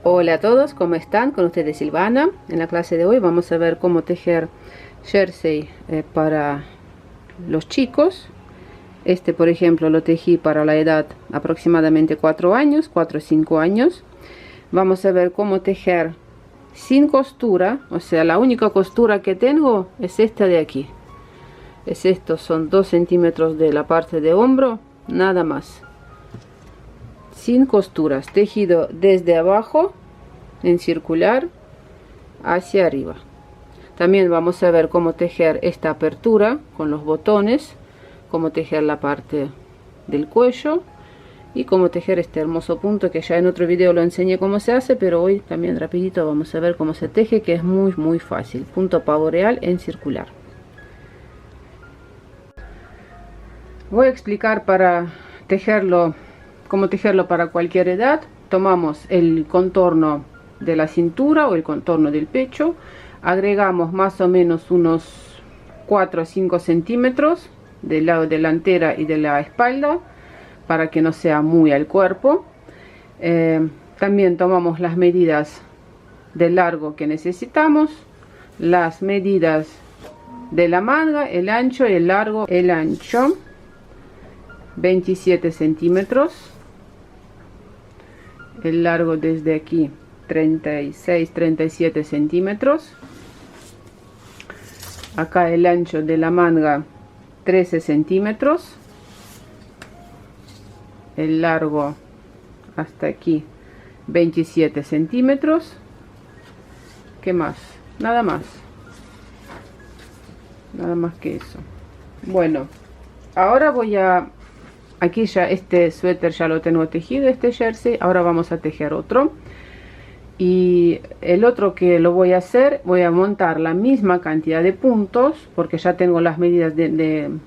Hola a todos, ¿cómo están? Con ustedes Silvana. En la clase de hoy vamos a ver cómo tejer jersey para los chicos. Este, por ejemplo, lo tejí para la edad aproximadamente 4 años, 4 o 5 años. Vamos a ver cómo tejer sin costura, o sea, la única costura que tengo es esta de aquí. Es esto, son 2 centímetros de la parte de hombro, nada más. Sin costuras, tejido desde abajo en circular hacia arriba. También vamos a ver cómo tejer esta apertura con los botones, cómo tejer la parte del cuello y cómo tejer este hermoso punto que ya en otro video lo enseñé cómo se hace, pero hoy también rapidito vamos a ver cómo se teje, que es muy fácil. Punto pavo real en circular. Voy a explicar para tejerlo, cómo tejerlo para cualquier edad. Tomamos el contorno de la cintura o el contorno del pecho, agregamos más o menos unos 4 o 5 centímetros del lado delantera y de la espalda para que no sea muy al cuerpo. También tomamos las medidas del largo que necesitamos, las medidas de la manga, el ancho y el largo. El ancho 27 centímetros, el largo desde aquí 36-37 centímetros, acá el ancho de la manga 13 centímetros, el largo hasta aquí 27 centímetros. ¿Qué más? Nada más que eso. Bueno, ahora voy a... Aquí ya este suéter ya lo tengo tejido, este jersey. Ahora vamos a tejer otro. Y el otro que lo voy a hacer, voy a montar la misma cantidad de puntos, porque ya tengo las medidas de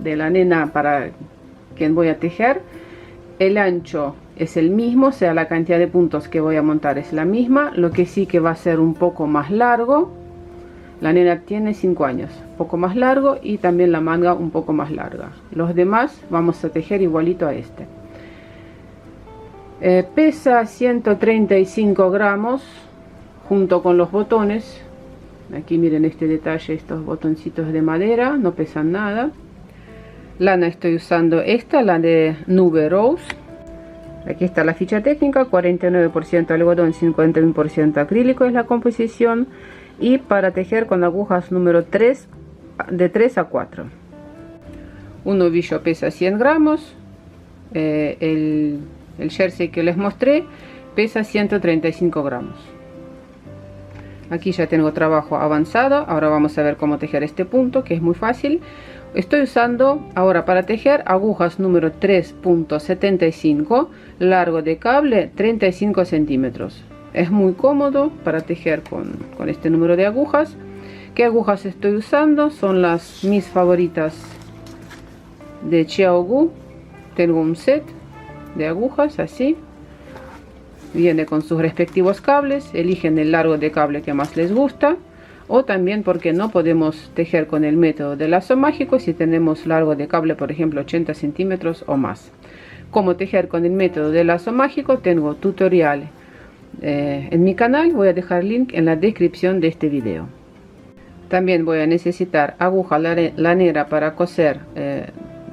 la nena para quien voy a tejer. El ancho es el mismo, o sea, la cantidad de puntos que voy a montar es la misma. Lo que sí que va a ser un poco más largo. La nena tiene 5 años, un poco más largo, y también la manga un poco más larga. Los demás vamos a tejer igualito a este. Pesa 135 gramos junto con los botones. Aquí miren este detalle, estos botoncitos de madera, no pesan nada. Lana estoy usando esta, la de Nube Rose. Aquí está la ficha técnica: 49% algodón, 51% acrílico es la composición. Y para tejer con agujas número 3, de 3 a 4. Un ovillo pesa 100 gramos. El jersey que les mostré pesa 135 gramos. Aquí ya tengo trabajo avanzado. Ahora vamos a ver cómo tejer este punto, que es muy fácil. Estoy usando ahora para tejer agujas número 3.75, largo de cable 35 centímetros. Es muy cómodo para tejer con este número de agujas. ¿Qué agujas estoy usando? Son mis favoritas de Xiaogu. Tengo un set de agujas así. Viene con sus respectivos cables. Eligen el largo de cable que más les gusta. O también, porque no podemos tejer con el método de lazo mágico si tenemos largo de cable, por ejemplo, 80 centímetros o más. Cómo tejer con el método de lazo mágico, tengo tutorial en mi canal. Voy a dejar link en la descripción de este video. También voy a necesitar aguja lanera para coser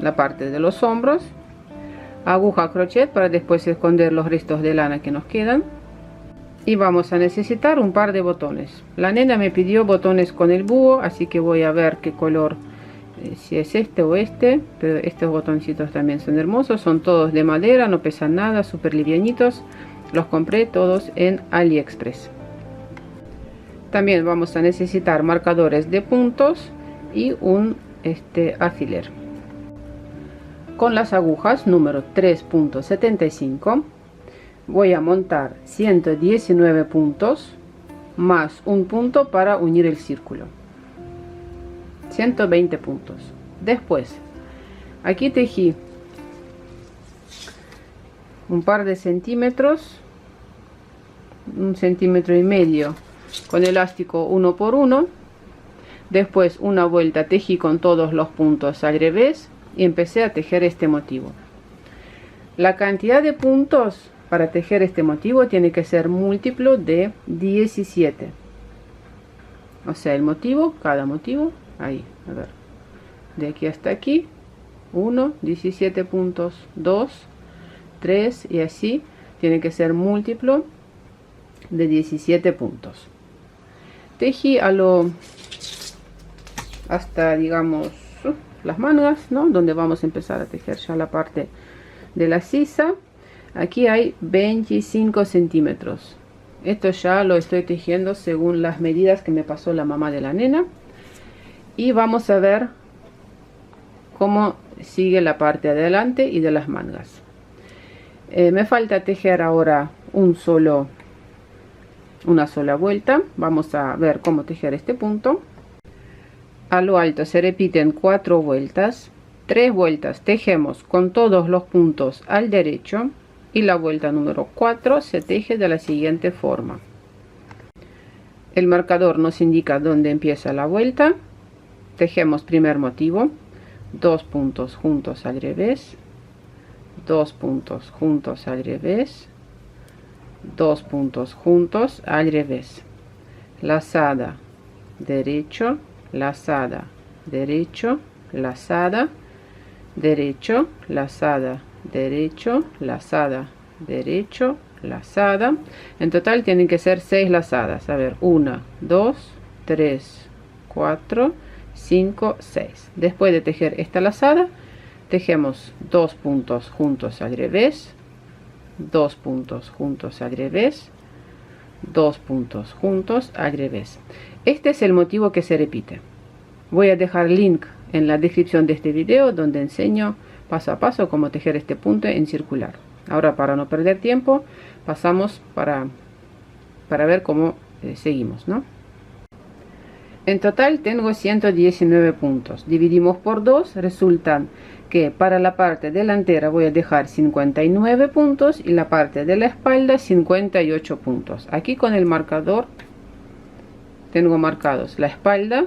la parte de los hombros, aguja crochet para después esconder los restos de lana que nos quedan, y vamos a necesitar un par de botones. La nena me pidió botones con el búho, así que voy a ver qué color, si es este o este, pero estos botoncitos también son hermosos, son todos de madera, no pesan nada, súper livianitos. Los compré todos en AliExpress. También vamos a necesitar marcadores de puntos y un alfiler. Con las agujas número 3.75 voy a montar 119 puntos más un punto para unir el círculo. 120 puntos. Después, aquí tejí un par de centímetros, 1,5 centímetros con elástico 1 por 1. Después una vuelta tejí con todos los puntos al revés y empecé a tejer este motivo. La cantidad de puntos para tejer este motivo tiene que ser múltiplo de 17. O sea, el motivo, cada motivo, ahí, a ver, de aquí hasta aquí, 1, 17 puntos, 2, 3 y así, tiene que ser múltiplo de 17 puntos. Tejí hasta, digamos, las mangas, ¿no? Donde vamos a empezar a tejer ya la parte de la sisa. Aquí hay 25 centímetros. Esto ya lo estoy tejiendo según las medidas que me pasó la mamá de la nena. Y vamos a ver cómo sigue la parte de adelante y de las mangas. Me falta tejer ahora una sola vuelta. Vamos a ver cómo tejer este punto. A lo alto se repiten 4 vueltas. 3 vueltas tejemos con todos los puntos al derecho. Y la vuelta número 4 se teje de la siguiente forma. El marcador nos indica dónde empieza la vuelta. Tejemos primer motivo, 2 puntos juntos al revés, 2 puntos juntos al revés, 2 puntos juntos al revés, lazada, derecho, lazada, derecho, lazada, derecho, lazada, derecho, lazada, derecho, lazada. En total tienen que ser 6 lazadas. A ver, 1, 2, 3, 4, 5, 6. Después de tejer esta lazada, tejemos 2 puntos juntos al revés, 2 puntos juntos al revés, 2 puntos juntos al revés. Este es el motivo que se repite. Voy a dejar link en la descripción de este video donde enseño paso a paso cómo tejer este punto en circular. Ahora, para no perder tiempo, pasamos para ver cómo seguimos, ¿no? En total tengo 119 puntos. Dividimos por 2, resultan que para la parte delantera voy a dejar 59 puntos y la parte de la espalda 58 puntos. Aquí con el marcador tengo marcados la espalda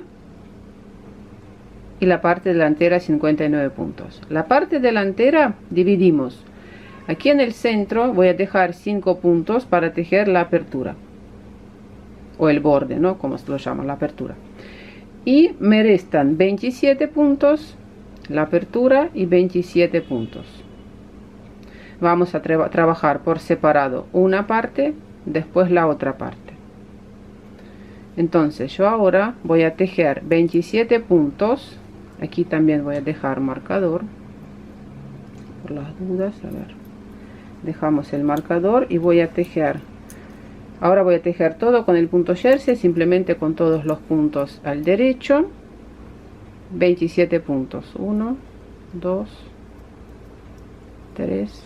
y la parte delantera 59 puntos. La parte delantera dividimos. Aquí en el centro voy a dejar 5 puntos para tejer la apertura o el borde, ¿no? Como se lo llama, la apertura. Y me restan 27 puntos la apertura y 27 puntos. Vamos a trabajar por separado una parte, después la otra parte. Entonces yo ahora voy a tejer 27 puntos. Aquí también voy a dejar marcador por las dudas. A ver, dejamos el marcador y voy a tejer. Ahora voy a tejer todo con el punto jersey, simplemente con todos los puntos al derecho. 27 puntos, 1, 2, 3,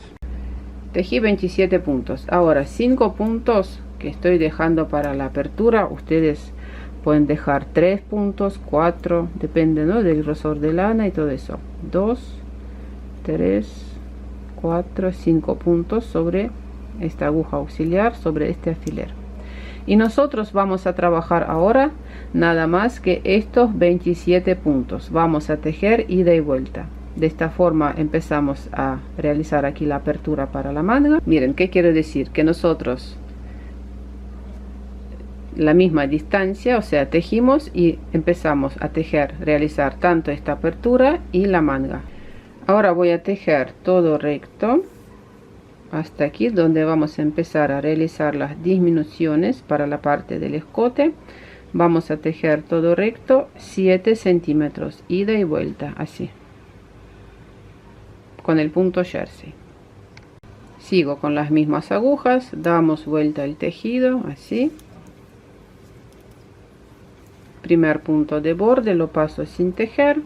tejí 27 puntos. Ahora 5 puntos que estoy dejando para la apertura. Ustedes pueden dejar 3 puntos, 4, depende, ¿no?, del grosor de lana y todo eso. 2, 3, 4, 5 puntos sobre esta aguja auxiliar, sobre este alfiler. Y nosotros vamos a trabajar ahora nada más que estos 27 puntos. Vamos a tejer ida y vuelta. De esta forma empezamos a realizar aquí la apertura para la manga. Miren, ¿qué quiere decir? Que nosotros la misma distancia, o sea, tejimos y empezamos a tejer, realizar tanto esta apertura y la manga. Ahora voy a tejer todo recto hasta aquí, donde vamos a empezar a realizar las disminuciones para la parte del escote. Vamos a tejer todo recto 7 centímetros, ida y vuelta, así, con el punto jersey. Sigo con las mismas agujas, damos vuelta el tejido, así. Primer punto de borde lo paso sin tejer.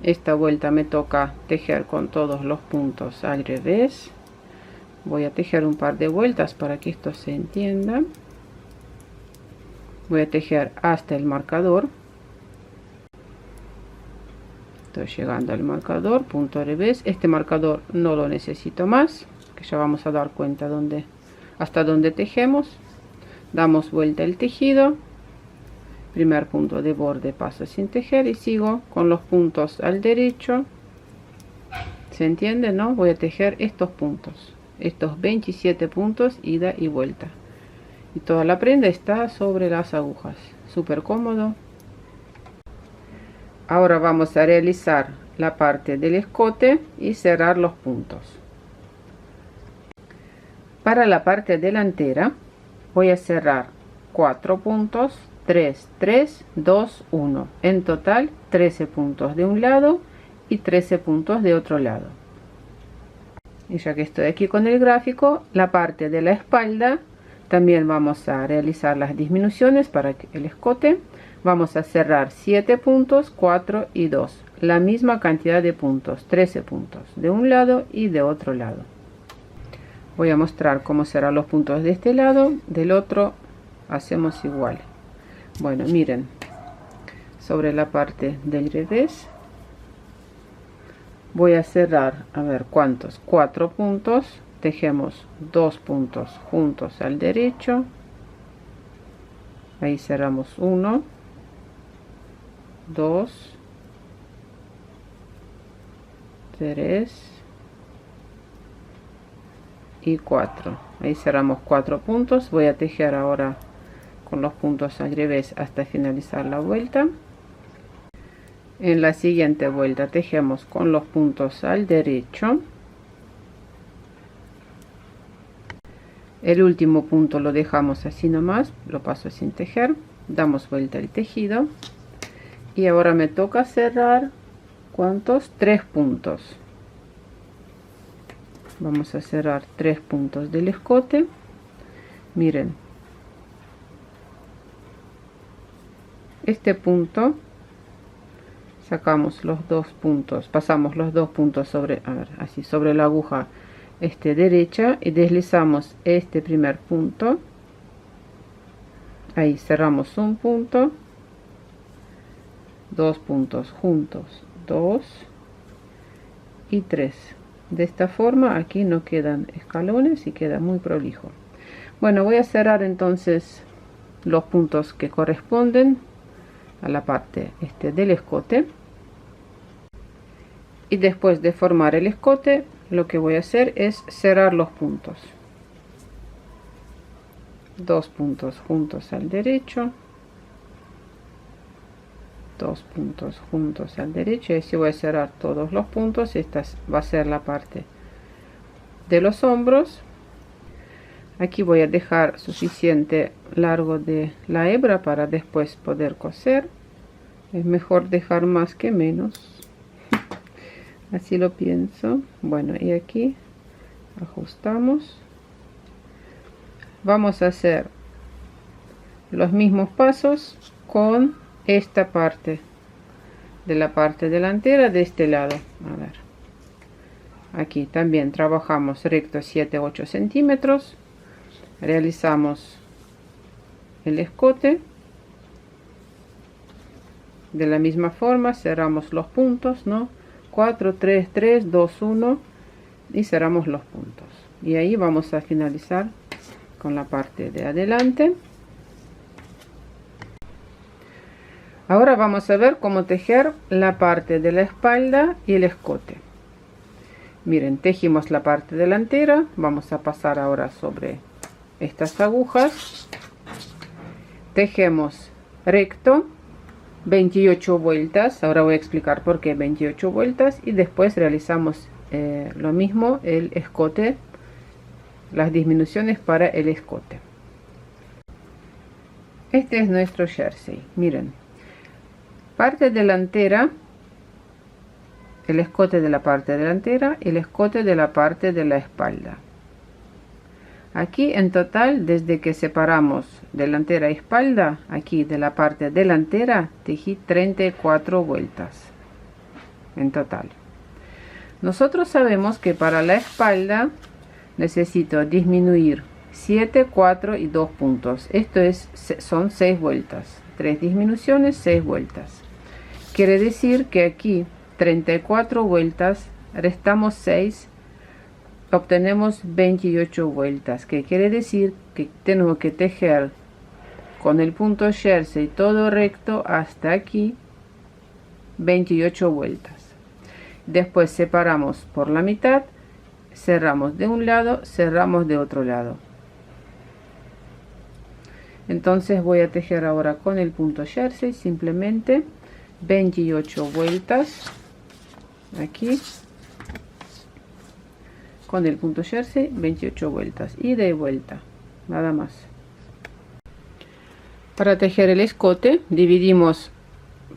Esta vuelta me toca tejer con todos los puntos al revés. Voy a tejer un par de vueltas para que esto se entienda. Voy a tejer hasta el marcador. Estoy llegando al marcador, punto al revés. Este marcador no lo necesito más, que ya vamos a dar cuenta hasta dónde tejemos. Damos vuelta el tejido. Primer punto de borde paso sin tejer y sigo con los puntos al derecho ¿Se entiende, no? Voy a tejer estos puntos, estos 27 puntos, ida y vuelta. Y toda la prenda está sobre las agujas. Súper cómodo. Ahora vamos a realizar la parte del escote y cerrar los puntos. Para la parte delantera voy a cerrar 4 puntos, 3, 3, 2, 1. En total 13 puntos de un lado y 13 puntos de otro lado. Y ya que estoy aquí con el gráfico, la parte de la espalda también vamos a realizar las disminuciones para el escote. Vamos a cerrar 7 puntos, 4 y 2. La misma cantidad de puntos, 13 puntos de un lado y de otro lado. Voy a mostrar cómo serán los puntos de este lado, del otro hacemos igual. Bueno, miren, sobre la parte del revés voy a cerrar, a ver cuántos, 4 puntos, tejemos 2 puntos juntos al derecho, ahí cerramos 1, 2, 3 y 4. Ahí cerramos 4 puntos. Voy a tejer ahora con los puntos al revés hasta finalizar la vuelta. En la siguiente vuelta tejemos con los puntos al derecho. El último punto lo dejamos así nomás, lo paso sin tejer, damos vuelta el tejido y ahora me toca cerrar, ¿cuántos? 3 puntos. Vamos a cerrar 3 puntos del escote. Miren, este punto sacamos los 2 puntos, pasamos los 2 puntos sobre, a ver, así sobre la aguja derecha y deslizamos este primer punto, ahí cerramos un punto, 2 puntos juntos, 2 y 3. De esta forma aquí no quedan escalones y queda muy prolijo. Bueno, voy a cerrar entonces los puntos que corresponden a la parte del escote, y después de formar el escote lo que voy a hacer es cerrar los puntos, 2 puntos juntos al derecho, 2 puntos juntos al derecho, y así voy a cerrar todos los puntos. Esta va a ser la parte de los hombros. Aquí voy a dejar suficiente largo de la hebra para después poder coser. Es mejor dejar más que menos, así lo pienso. Bueno, y aquí ajustamos. Vamos a hacer los mismos pasos con esta parte de la parte delantera de este lado. A ver, aquí también trabajamos recto 7-8 centímetros, realizamos el escote de la misma forma, cerramos los puntos, ¿no? 4, 3, 3, 2, 1 y cerramos los puntos, y ahí vamos a finalizar con la parte de adelante. Ahora vamos a ver cómo tejer la parte de la espalda y el escote. Miren, tejimos la parte delantera. Vamos a pasar ahora sobre estas agujas. Tejemos recto 28 vueltas. Ahora voy a explicar por qué 28 vueltas, y después realizamos lo mismo el escote, las disminuciones para el escote. Este es nuestro jersey. Miren, parte delantera, el escote de la parte delantera y el escote de la parte de la espalda. Aquí en total, desde que separamos delantera y espalda, aquí de la parte delantera tejí 34 vueltas en total. Nosotros sabemos que para la espalda necesito disminuir 7, 4 y 2 puntos. Esto son 6 vueltas, 3 disminuciones, 6 vueltas. Quiere decir que aquí 34 vueltas, restamos 6, obtenemos 28 vueltas, que quiere decir que tengo que tejer con el punto jersey todo recto hasta aquí 28 vueltas. Después separamos por la mitad, cerramos de un lado, cerramos de otro lado. Entonces voy a tejer ahora con el punto jersey simplemente 28 vueltas aquí, con el punto jersey 28 vueltas, ida y vuelta, nada más. Para tejer el escote dividimos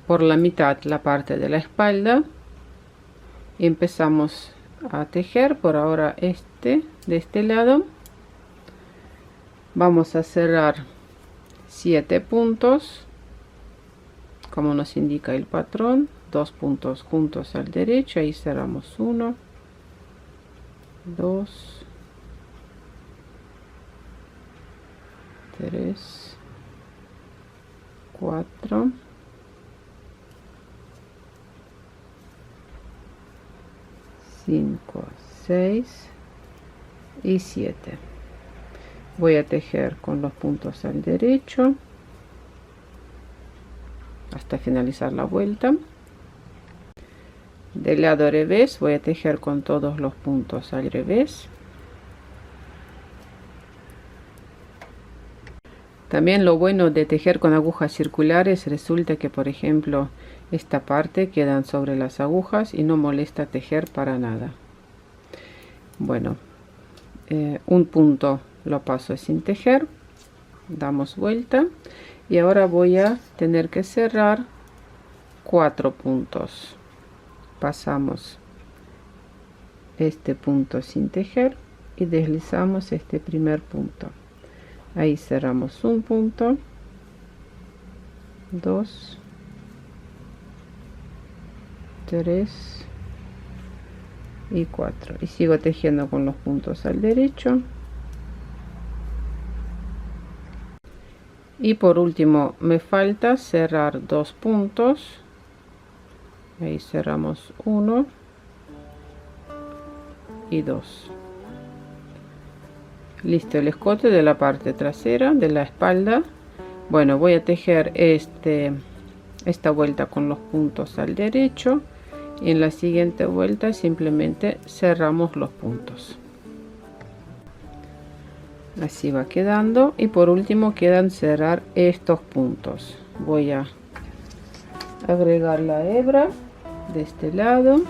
por la mitad la parte de la espalda y empezamos a tejer por ahora de este lado. Vamos a cerrar 7 puntos como nos indica el patrón, 2 puntos juntos al derecho, ahí cerramos 1, 2, 3, 4, 5, 6 y 7. Voy a tejer con los puntos al derecho hasta finalizar la vuelta. Del lado revés voy a tejer con todos los puntos al revés. También lo bueno de tejer con agujas circulares resulta que, por ejemplo, esta parte quedan sobre las agujas y no molesta tejer para nada. Bueno, un punto lo paso sin tejer, damos vuelta y ahora voy a tener que cerrar 4 puntos. Pasamos este punto sin tejer y deslizamos este primer punto. Ahí cerramos un punto, 2, 3 y 4 y sigo tejiendo con los puntos al derecho. Y por último me falta cerrar 2 puntos, ahí cerramos 1 y 2. Listo el escote de la parte trasera de la espalda. Bueno, voy a tejer esta vuelta con los puntos al derecho y en la siguiente vuelta simplemente cerramos los puntos. Así va quedando y por último quedan cerrar estos puntos. Voy a agregar la hebra de este lado,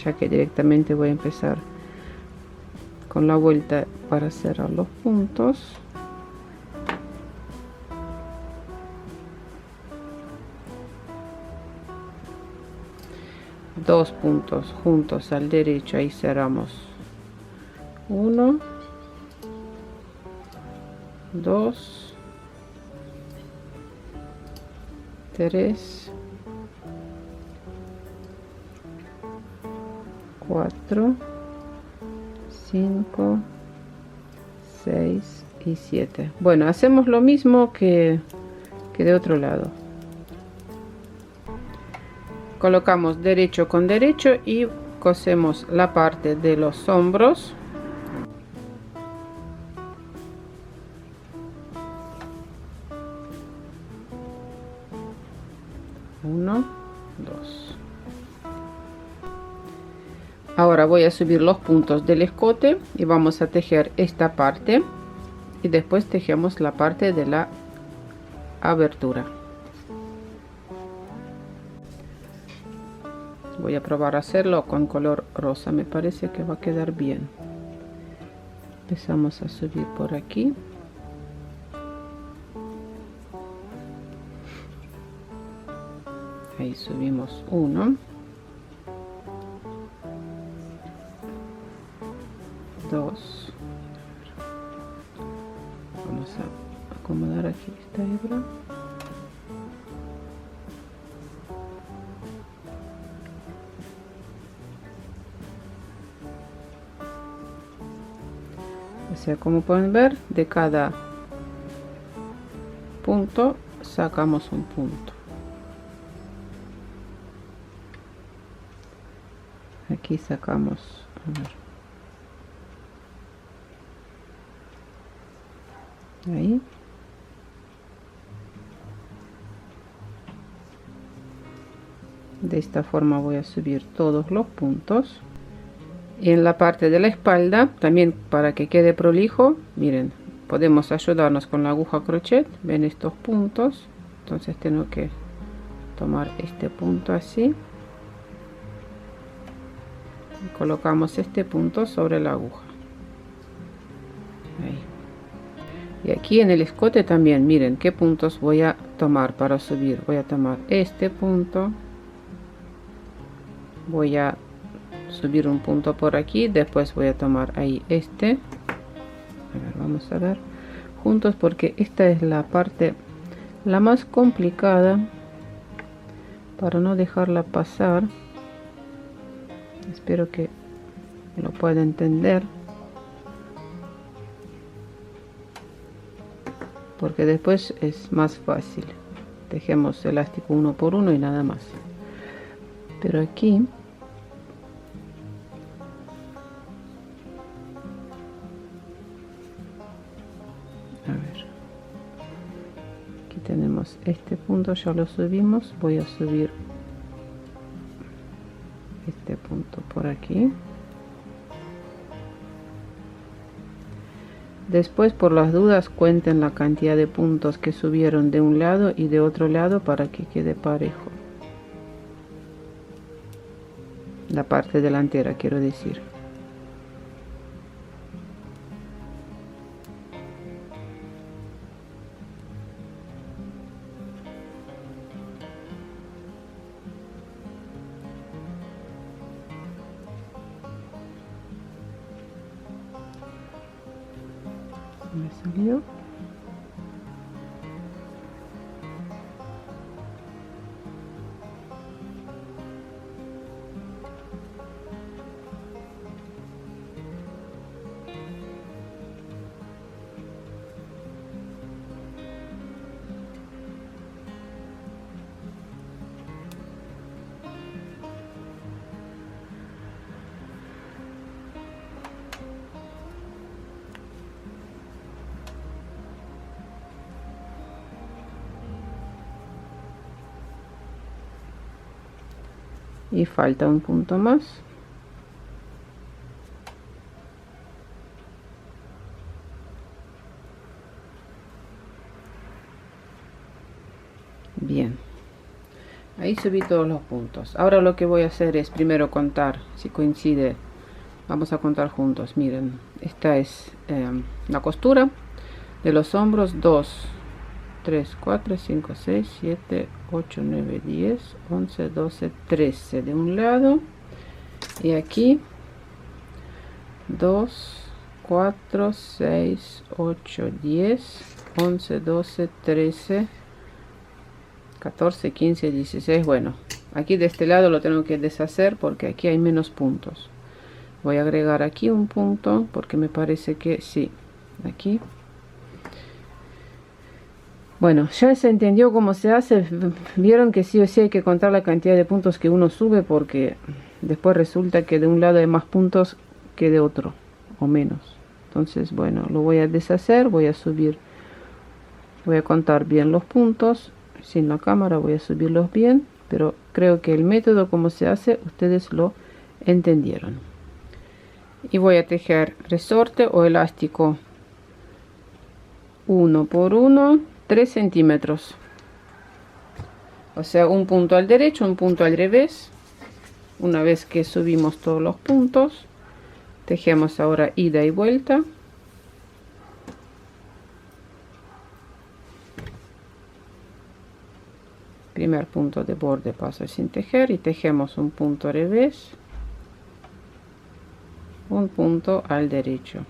ya que directamente voy a empezar con la vuelta para cerrar los puntos. Dos puntos juntos al derecho, ahí cerramos 1, 2, 3, 4, 5, 6 y 7. Bueno, hacemos lo mismo que de otro lado. Colocamos derecho con derecho y cosemos la parte de los hombros. Uno, 2. Ahora voy a subir los puntos del escote y vamos a tejer esta parte y después tejemos la parte de la abertura. Voy a probar a hacerlo con color rosa, me parece que va a quedar bien. Empezamos a subir por aquí. Ahí subimos 1, 2. Vamos a acomodar aquí esta hebra. O sea, como pueden ver, de cada punto sacamos un punto. Aquí sacamos, a ver, ahí, De esta forma voy a subir todos los puntos. Y en la parte de la espalda también, para que quede prolijo, miren, podemos ayudarnos con la aguja crochet. Ven estos puntos, entonces tengo que tomar este punto así y colocamos este punto sobre la aguja. Ahí. Y aquí en el escote también, miren qué puntos voy a tomar para subir. Voy a tomar este punto, voy a subir un punto por aquí, después voy a tomar ahí este. A ver, vamos a ver juntos porque esta es la parte la más complicada para no dejarla pasar. Espero que lo pueda entender, porque después es más fácil. Tejemos elástico uno por uno y nada más, pero aquí a ver, aquí tenemos este punto, ya lo subimos. Voy a subir este punto por aquí. Después, por las dudas, cuenten la cantidad de puntos que subieron de un lado y de otro lado para que quede parejo. La parte delantera, quiero decir. Me salió. Y falta un punto más. Bien, ahí subí todos los puntos. Ahora lo que voy a hacer es primero contar si coincide. Vamos a contar juntos. Miren, esta es la costura de los hombros. 2, 3, 4, 5, 6, 7, 8, 9, 10, 11, 12, 13 de un lado, y aquí 2, 4, 6, 8, 10, 11, 12, 13, 14, 15, 16. Bueno, aquí de este lado lo tengo que deshacer porque aquí hay menos puntos. Voy a agregar aquí un punto porque me parece que sí, aquí. Bueno, ya se entendió cómo se hace. Vieron que sí o sí hay que contar la cantidad de puntos que uno sube, porque después resulta que de un lado hay más puntos que de otro, o menos. Entonces, bueno, lo voy a deshacer, voy a subir, voy a contar bien los puntos. Sin la cámara voy a subirlos bien, pero creo que el método como se hace, ustedes lo entendieron. Y voy a tejer resorte o elástico 1 por 1, 3 centímetros, o sea, un punto al derecho, un punto al revés. Una vez que subimos todos los puntos, tejemos ahora ida y vuelta. Primer punto de borde paso sin tejer y tejemos un punto al revés, un punto al derecho.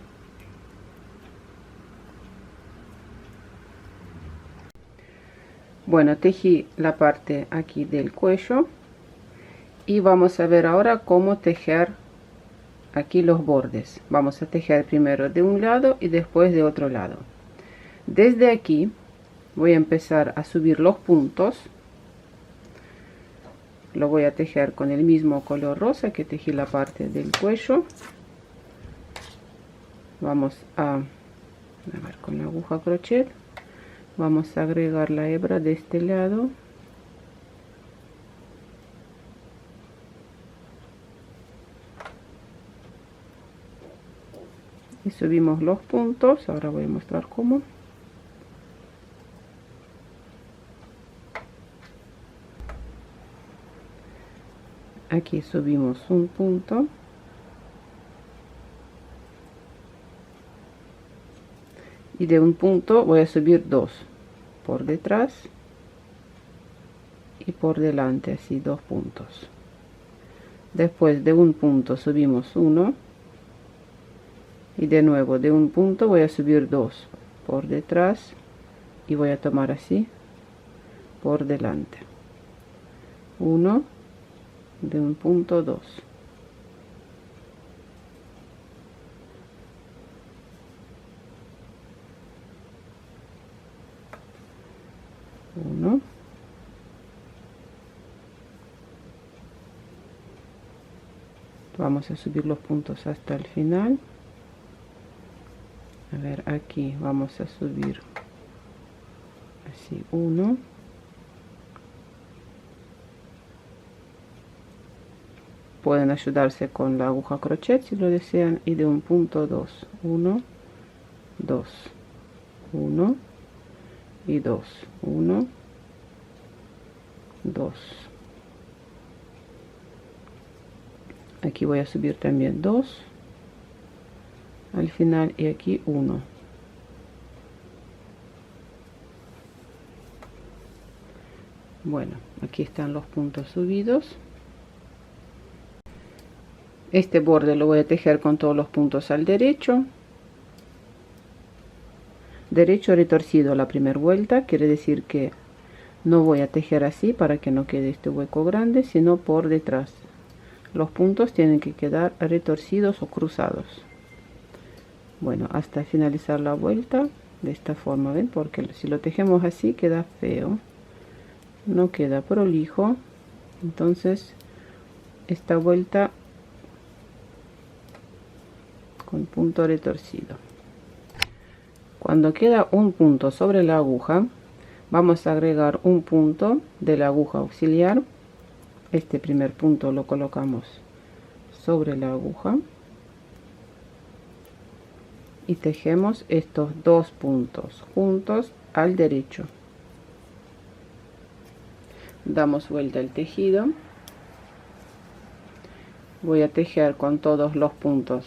Bueno, tejí la parte aquí del cuello y vamos a ver ahora cómo tejer aquí los bordes. Vamos a tejer primero de un lado y después de otro lado. Desde aquí voy a empezar a subir los puntos. Lo voy a tejer con el mismo color rosa que tejí la parte del cuello. Vamos a ver con la aguja crochet. Vamos a agregar la hebra de este lado y subimos los puntos. Ahora voy a mostrar cómo. Aquí subimos un punto y de un punto voy a subir dos por detrás y por delante, así 2 puntos. Después de un punto subimos uno y de nuevo de un punto voy a subir dos por detrás y voy a tomar así por delante. Uno, de un punto, dos. Uno. Vamos a subir los puntos hasta el final. A ver, aquí vamos a subir así uno. Pueden ayudarse con la aguja crochet si lo desean, y de un punto dos. Uno, dos, uno y dos. Uno, dos. Aquí voy a subir también dos al final y aquí uno. Bueno, aquí están los puntos subidos. Este borde lo voy a tejer con todos los puntos al derecho. Derecho retorcido la primera vuelta, quiere decir que no voy a tejer así para que no quede este hueco grande, sino por detrás. Los puntos tienen que quedar retorcidos o cruzados. Bueno, hasta finalizar la vuelta de esta forma, ¿ven? Porque si lo tejemos así queda feo, no queda prolijo. Entonces esta vuelta con punto retorcido. Cuando queda un punto sobre la aguja, vamos a agregar un punto de la aguja auxiliar. Este primer punto lo colocamos sobre la aguja y tejemos estos dos puntos juntos al derecho. Damos vuelta al tejido. Voy a tejer con todos los puntos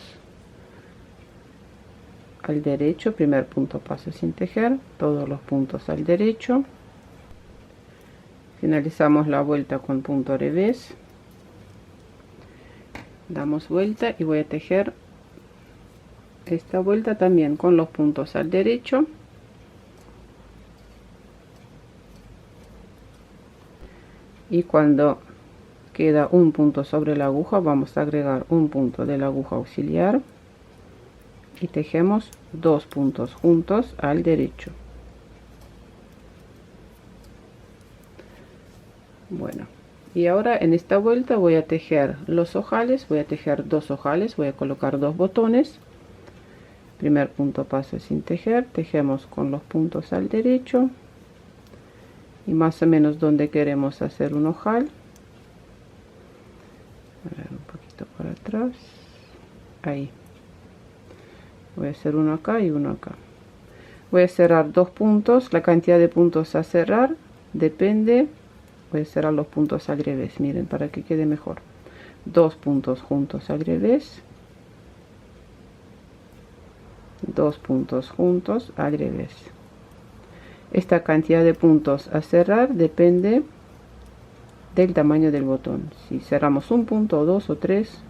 al derecho. Primer punto paso sin tejer, todos los puntos al derecho. Finalizamos la vuelta con punto revés. Damos vuelta y voy a tejer esta vuelta también con los puntos al derecho. Y cuando queda un punto sobre la aguja, vamos a agregar un punto de la aguja auxiliar y tejemos dos puntos juntos al derecho. Bueno, y ahora en esta vuelta voy a tejer los ojales. Voy a tejer dos ojales, voy a colocar dos botones. Primer punto paso sin tejer, tejemos con los puntos al derecho y más o menos donde queremos hacer un ojal. A ver, un poquito para atrás, ahí. Voy a hacer uno acá y uno acá. Voy a cerrar dos puntos. La cantidad de puntos a cerrar depende. Voy a cerrar los puntos al revés, miren, para que quede mejor. Dos puntos juntos al revés, dos puntos juntos al revés. Esta cantidad de puntos a cerrar depende del tamaño del botón. Si cerramos un punto o dos o tres,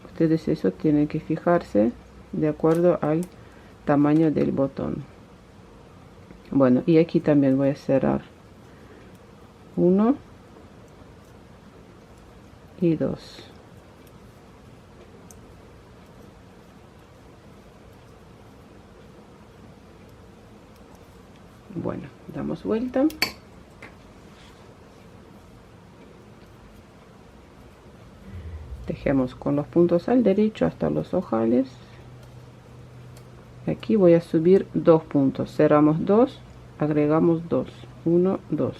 ustedes eso tienen que fijarse de acuerdo al tamaño del botón. Bueno, y aquí también voy a cerrar uno y dos. Bueno, damos vuelta. Tejemos con los puntos al derecho hasta los ojales. Aquí voy a subir dos puntos. Cerramos dos, agregamos dos. Uno, dos.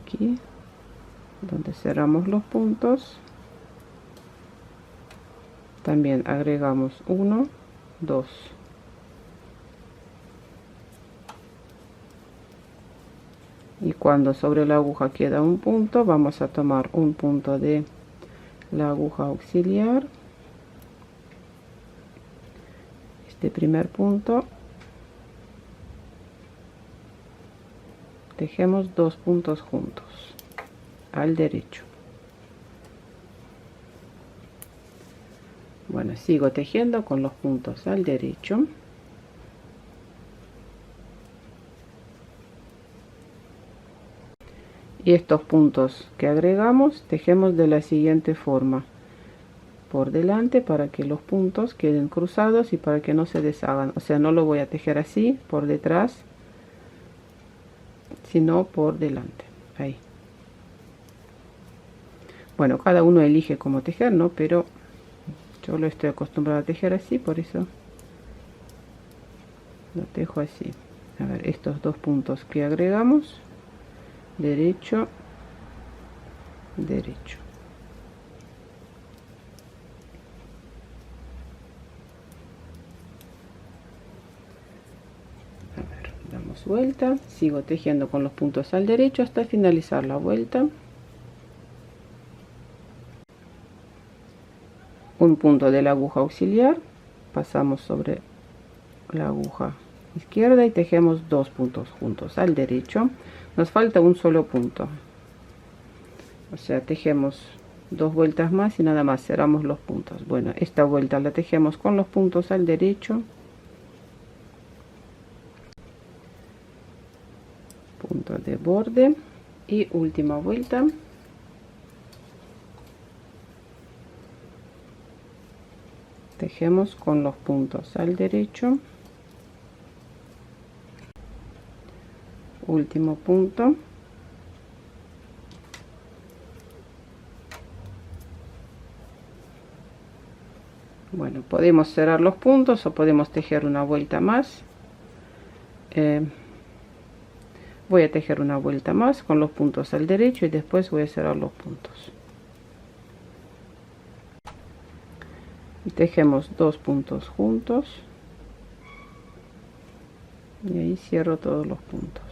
aquí donde cerramos los puntos. También agregamos 1, 2. Y cuando sobre la aguja queda un punto, vamos a tomar un punto de la aguja auxiliar, este primer punto, tejemos 2 puntos juntos al derecho. Bueno, sigo tejiendo con los puntos al derecho. Y estos puntos que agregamos, tejemos de la siguiente forma: por delante para que los puntos queden cruzados y para que no se deshagan. O sea, no lo voy a tejer así por detrás, sino por delante. Ahí. Bueno, cada uno elige cómo tejer, ¿no? Pero yo lo estoy acostumbrado a tejer así, por eso lo tejo así. A ver, estos 2 puntos que agregamos, derecho, derecho. A ver, damos vuelta, sigo tejiendo con los puntos al derecho hasta finalizar la vuelta. Un punto de la aguja auxiliar, pasamos sobre la aguja izquierda y tejemos 2 puntos juntos al derecho. Nos falta un solo punto, o sea, tejemos 2 vueltas más y nada más, cerramos los puntos. Bueno, esta vuelta la tejemos con los puntos al derecho, punto de borde, y última vuelta. Tejemos con los puntos al derecho, último punto, bueno, podemos cerrar los puntos o podemos tejer una vuelta más. Voy a tejer una vuelta más con los puntos al derecho y después voy a cerrar los puntos. Y tejemos 2 puntos juntos y ahí cierro todos los puntos.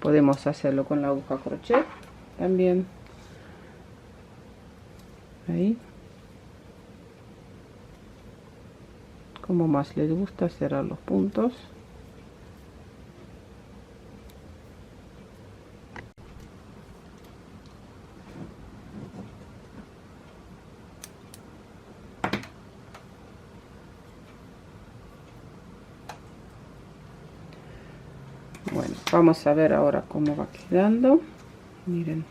Podemos hacerlo con la aguja crochet también. Ahí, como más les gusta, cerrar los puntos. Bueno, vamos a ver ahora cómo va quedando. Miren.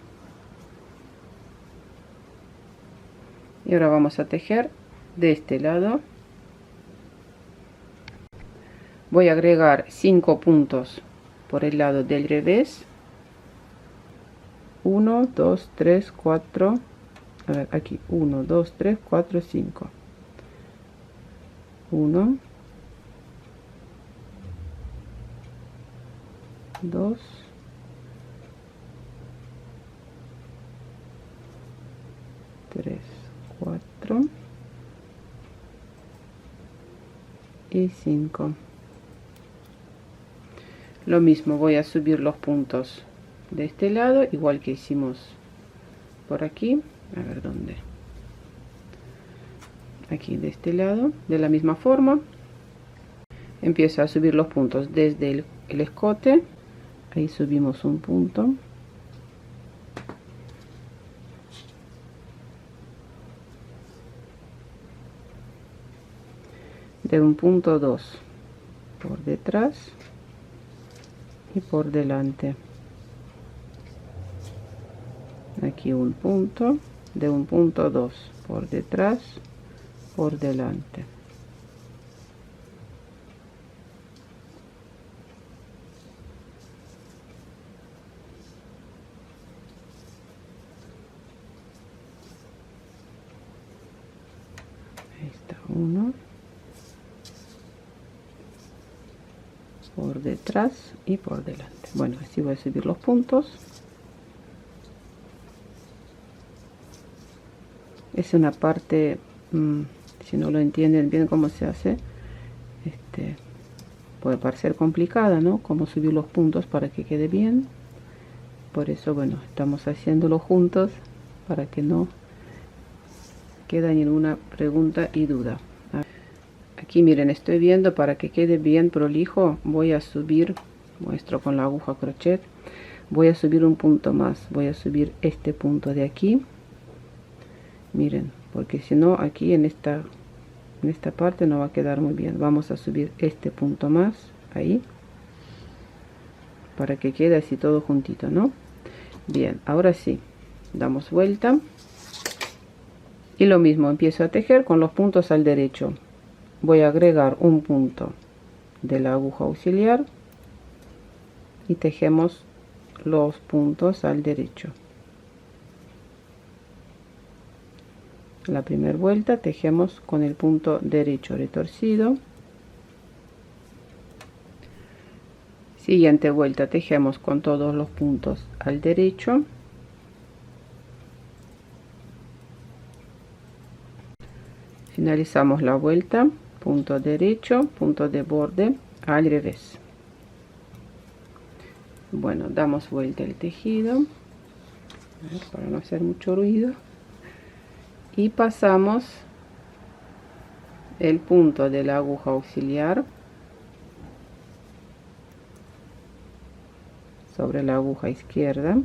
Y ahora vamos a tejer de este lado. Voy a agregar 5 puntos por el lado del revés. 1, 2, 3, 4. A ver, aquí 1, 2, 3, 4, 5. 1, 2, 3, 4 y 5. Lo mismo, voy a subir los puntos de este lado, igual que hicimos por aquí. A ver dónde. Aquí de este lado, de la misma forma. Empiezo a subir los puntos desde el escote. Ahí subimos un punto. De un punto 2 por detrás y por delante. Aquí un punto, de un punto 2 por detrás, por delante. Ahí está, 1 por detrás y por delante. Bueno, así voy a subir los puntos. Es una parte, si no lo entienden bien cómo se hace, puede parecer complicada, ¿no? Cómo subir los puntos para que quede bien. Por eso, bueno, estamos haciéndolo juntos para que no quede ninguna pregunta y duda. Aquí miren, estoy viendo para que quede bien prolijo. Voy a subir, muestro con la aguja crochet, voy a subir un punto más. Voy a subir este punto de aquí. Miren, porque si no aquí en esta parte no va a quedar muy bien. Vamos a subir este punto más ahí para que quede así todo juntito, ¿no? Bien, ahora sí, damos vuelta y lo mismo, empiezo a tejer con los puntos al derecho. Voy a agregar un punto de la aguja auxiliar y tejemos los puntos al derecho. La primera vuelta tejemos con el punto derecho retorcido. Siguiente vuelta tejemos con todos los puntos al derecho. Finalizamos la vuelta, punto derecho, punto de borde al revés. Bueno, damos vuelta el tejido para no hacer mucho ruido y pasamos el punto de la aguja auxiliar sobre la aguja izquierda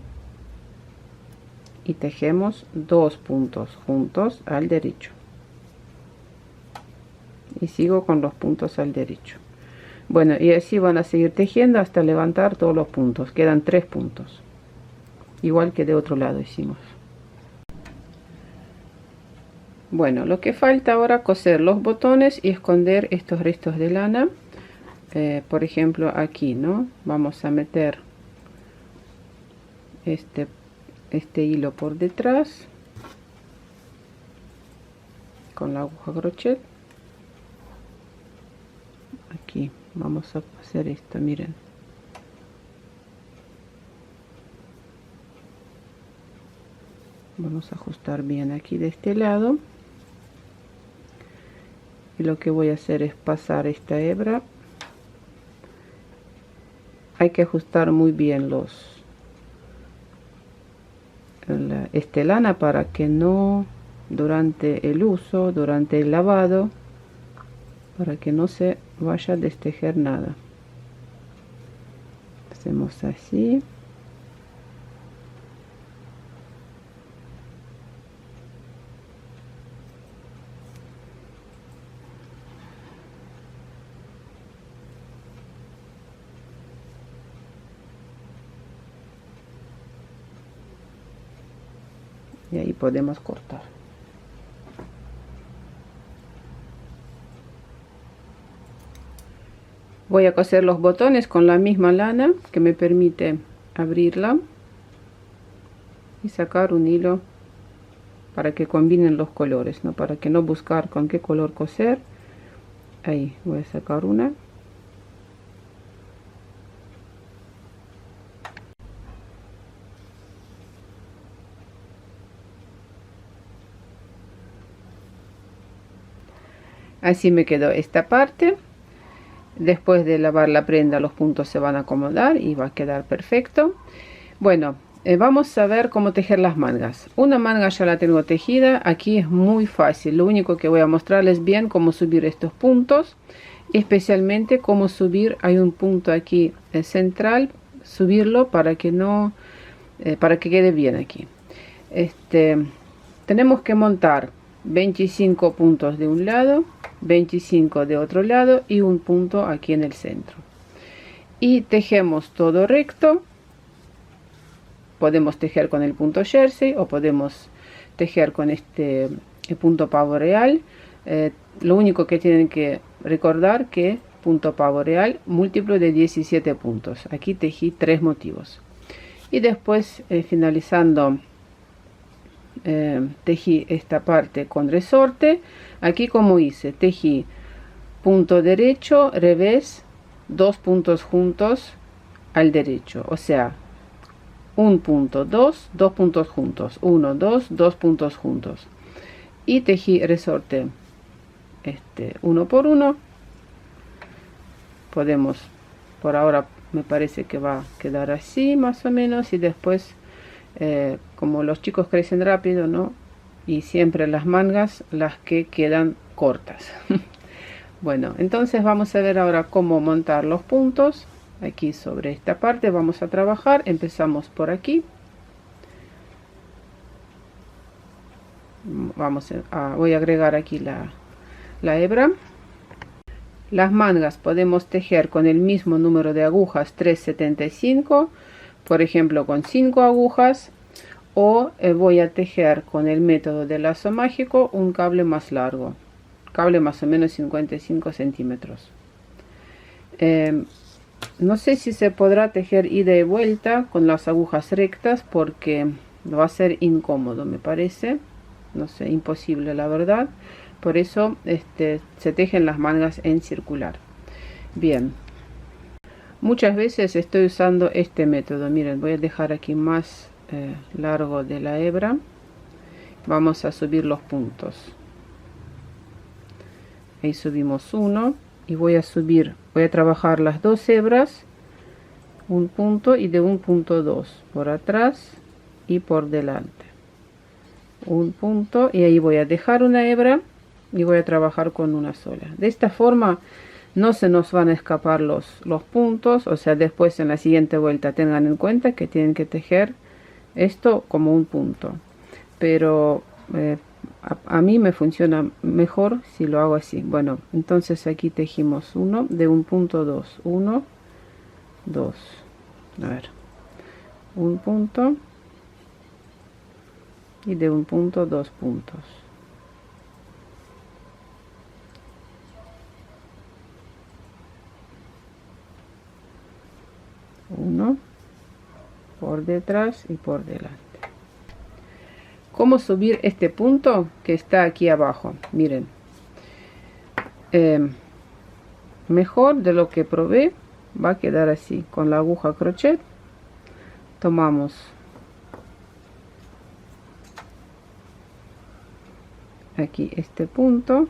y tejemos dos puntos juntos al derecho y sigo con los puntos al derecho. Bueno, y así van a seguir tejiendo hasta levantar todos los puntos. Quedan 3 puntos, igual que de otro lado hicimos. Bueno, lo que falta ahora coser los botones y esconder estos restos de lana. Por ejemplo aquí, ¿no? Vamos a meter este hilo por detrás con la aguja crochet. Aquí vamos a hacer esto, miren. Vamos a ajustar bien aquí de este lado. Y lo que voy a hacer es pasar esta hebra. Hay que ajustar muy bien esta lana para que no, durante el uso, durante el lavado, para que no se vaya a destejer nada. Hacemos así. Y ahí podemos cortar. Voy a coser los botones con la misma lana que me permite abrirla y sacar un hilo para que combinen los colores, ¿no? Para que no buscar con qué color coser. Ahí voy a sacar una. Así me quedó esta parte. Después de lavar la prenda los puntos se van a acomodar y va a quedar perfecto. Bueno, vamos a ver cómo tejer las mangas. Una manga ya la tengo tejida. Aquí es muy fácil. Lo único que voy a mostrarles bien cómo subir estos puntos. Especialmente cómo subir. Hay un punto aquí central. Subirlo para que no, para que quede bien aquí. Tenemos que montar 25 puntos de un lado, 25 de otro lado y un punto aquí en el centro. Y tejemos todo recto. Podemos tejer con el punto jersey o podemos tejer con este punto pavo real. Lo único que tienen que recordar que punto pavo real múltiplo de 17 puntos. Aquí tejí 3 motivos. Y después finalizando tejí esta parte con resorte. Aquí como hice, tejí punto derecho, revés, 2 puntos juntos al derecho, o sea, un punto, dos puntos juntos, 1, 2, 2 puntos juntos, y tejí resorte uno por uno. Podemos, por ahora me parece que va a quedar así más o menos, y después como los chicos crecen rápido, ¿no? Y siempre las mangas las que quedan cortas. Bueno, entonces vamos a ver ahora cómo montar los puntos. Aquí sobre esta parte vamos a trabajar. Empezamos por aquí. Voy a agregar aquí la hebra. Las mangas podemos tejer con el mismo número de agujas, 3,75, por ejemplo con 5 agujas, o voy a tejer con el método de lazo mágico un cable más largo, cable más o menos 55 centímetros. No sé si se podrá tejer ida y vuelta con las agujas rectas, porque va a ser incómodo, me parece, no sé, imposible la verdad. Por eso se tejen las mangas en circular. Bien, muchas veces estoy usando este método. Miren, voy a dejar aquí más largo de la hebra. Vamos a subir los puntos. Ahí subimos uno, y voy a trabajar las dos hebras, un punto y de un punto dos, por atrás y por delante, un punto, y ahí voy a dejar una hebra y voy a trabajar con una sola. De esta forma no se nos van a escapar los puntos, o sea, después en la siguiente vuelta tengan en cuenta que tienen que tejer esto como un punto, pero a mí me funciona mejor si lo hago así. Bueno, entonces aquí tejimos uno de un punto, dos, 1, 2, a ver, un punto, y de un punto, 2 puntos. Uno por detrás y por delante. ¿Cómo subir este punto que está aquí abajo? Miren, mejor de lo que probé, va a quedar así. Con la aguja crochet tomamos aquí este punto,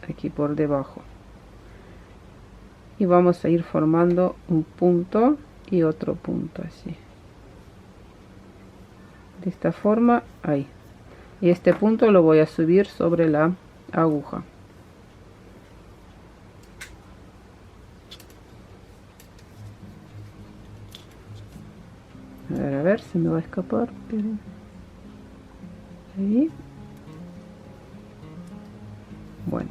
aquí por debajo, y vamos a ir formando un punto y otro punto así, de esta forma, ahí, y este punto lo voy a subir sobre la aguja. A ver, se me va a escapar, pero ahí. Bueno,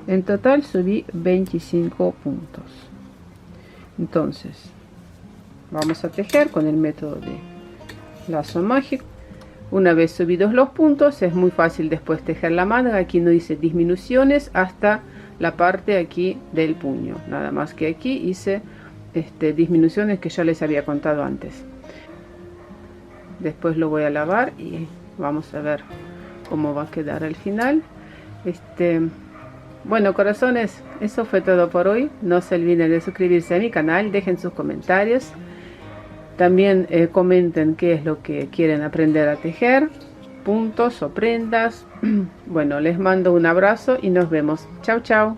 en total subí 25 puntos. Entonces vamos a tejer con el método de lazo mágico. Una vez subidos los puntos, es muy fácil después tejer la manga. Aquí no hice disminuciones hasta la parte aquí del puño, nada más que aquí hice disminuciones que ya les había contado antes. Después lo voy a lavar y vamos a ver cómo va a quedar al final. Bueno, corazones, eso fue todo por hoy. No se olviden de suscribirse a mi canal, dejen sus comentarios. También comenten qué es lo que quieren aprender a tejer, puntos o prendas. Bueno, les mando un abrazo y nos vemos. Chau, chau.